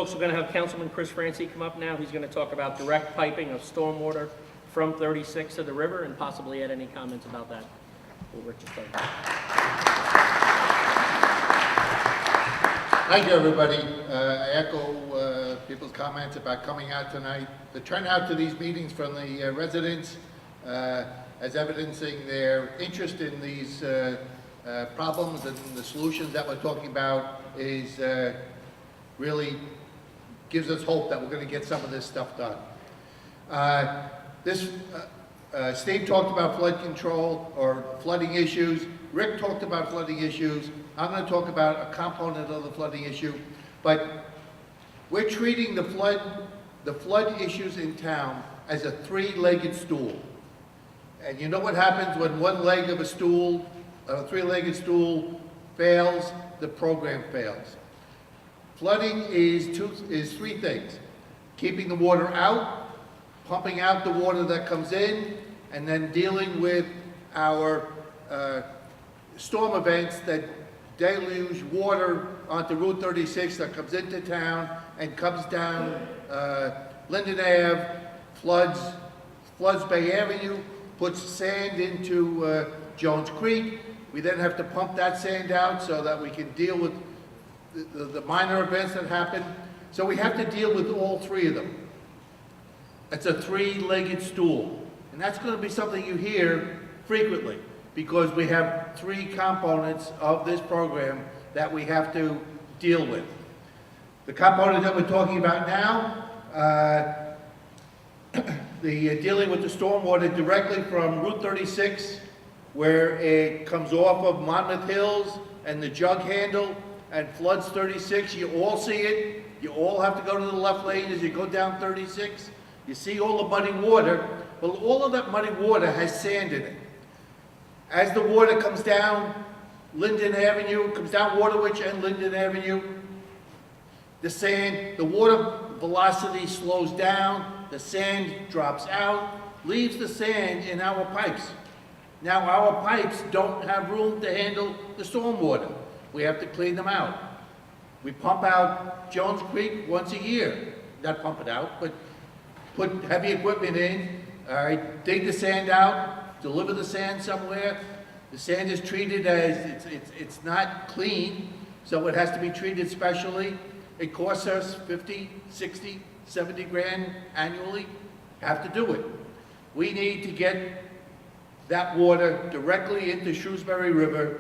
folks, we're going to have Councilman Chris Francie come up now. He's going to talk about direct piping of stormwater from 36 to the river and possibly add any comments about that. Well, Richard, start. Thank you, everybody. I echo people's comments about coming out tonight. The turnout to these meetings from the residents as evidencing their interest in these problems and the solutions that we're talking about is really gives us hope that we're going to get some of this stuff done. Steve talked about flood control or flooding issues. Rick talked about flooding issues. I'm going to talk about a component of the flooding issue, but we're treating the flood issues in town as a three-legged stool. And you know what happens when one leg of a stool, a three-legged stool fails, the program fails. Flooding is three things: keeping the water out, pumping out the water that comes in, and then dealing with our storm events that deluge water onto Route 36 that comes into town and comes down Linden Ave, floods Bay Avenue, puts sand into Jones Creek. We then have to pump that sand out so that we can deal with the minor events that happen. So we have to deal with all three of them. It's a three-legged stool. And that's going to be something you hear frequently because we have three components of this program that we have to deal with. The component that we're talking about now, dealing with the stormwater directly from Route 36, where it comes off of Monmouth Hills and the jug handle and floods 36. You all see it. You all have to go to the left lane as you go down 36. You see all the muddy water. Well, all of that muddy water has sand in it. As the water comes down Linden Avenue, comes down Waterwich and Linden Avenue, the water velocity slows down, the sand drops out, leaves the sand in our pipes. Now our pipes don't have room to handle the storm water. We have to clean them out. We pump out Jones Creek once a year. Not pump it out, but put heavy equipment in, all right, dig the sand out, deliver the sand somewhere. The sand is treated as, it's not clean, so it has to be treated specially. It costs us 50, 60, 70 grand annually. Have to do it. We need to get that water directly into Shrewsbury River,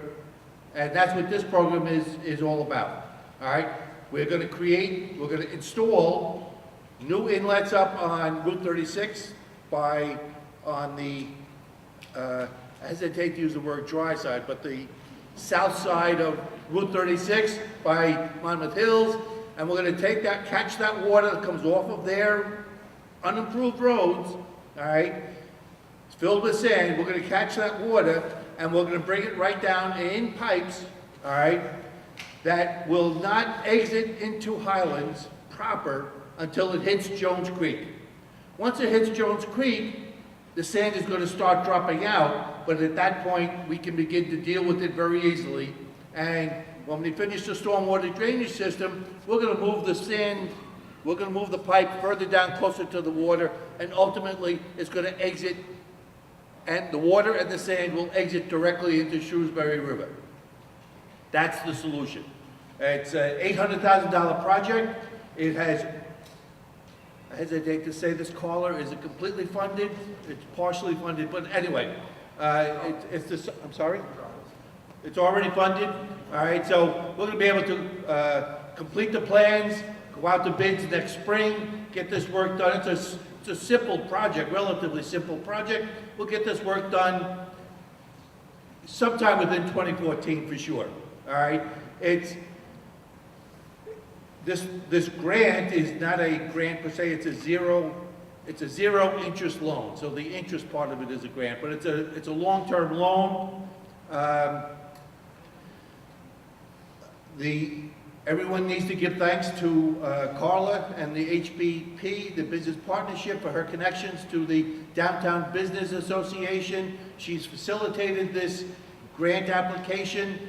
and that's what this program is all about. All right, we're going to install new inlets up on Route 36 on the, I hesitate to use the word dry side, but the south side of Route 36 by Monmouth Hills, and we're going to catch that water that comes off of their unimproved roads, all right, it's filled with sand. We're going to catch that water and we're going to bring it right down in pipes, all right, that will not exit into Highlands proper until it hits Jones Creek. Once it hits Jones Creek, the sand is going to start dropping out, but at that point, we can begin to deal with it very easily. And when we finish the stormwater drainage system, we're going to move the sand, we're going to move the pipe further down closer to the water, and ultimately, it's going to exit, and the water and the sand will exit directly into Shrewsbury River. That's the solution. It's an $800,000 project. It has, I hesitate to say this, caller, is it completely funded? It's partially funded, but anyway, I'm sorry? It's already funded. All right, so we're going to be able to complete the plans, go out to bids next spring, get this work done. It's a simple project, relatively simple project. We'll get this work done sometime within 2014 for sure. All right, this grant is not a grant per se. It's a zero interest loan. So the interest part of it is a grant, but it's a long-term loan. Everyone needs to give thanks to Carla and the HBP, the Business Partnership, for her connections to the Downtown Business Association. She's facilitated this grant application.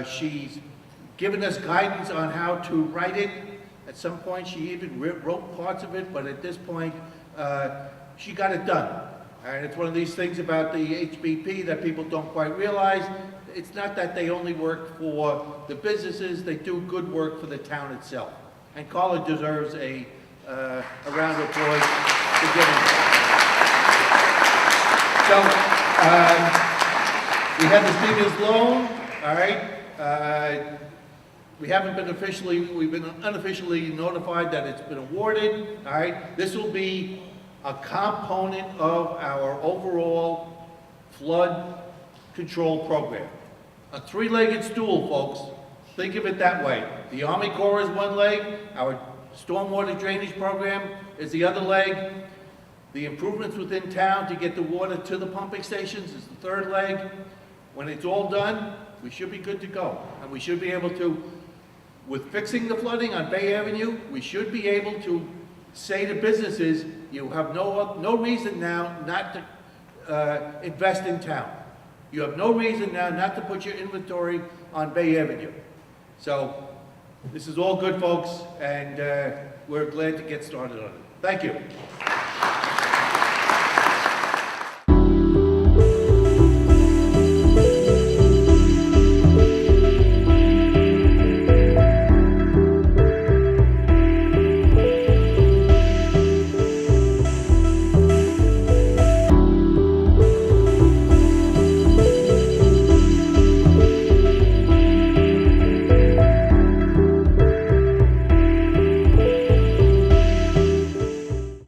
She's given us guidance on how to write it. At some point, she even wrote parts of it, but at this point, she got it done. And it's one of these things about the HBP that people don't quite realize. It's not that they only work for the businesses, they do good work for the town itself. And Carla deserves a round of applause for giving it. So, we had the Stevens loan, all right? We've been unofficially notified that it's been awarded, all right? This will be a component of our overall flood control program. A three-legged stool, folks. Think of it that way. The Army Corps is one leg, our stormwater drainage program is the other leg. The improvements within town to get the water to the pumping stations is the third leg. When it's all done, we should be good to go. And we should be able to, with fixing the flooding on Bay Avenue, we should be able to say to businesses, you have no reason now not to invest in town. You have no reason now not to put your inventory on Bay Avenue. So this is all good, folks, and we're glad to get started on it. Thank you.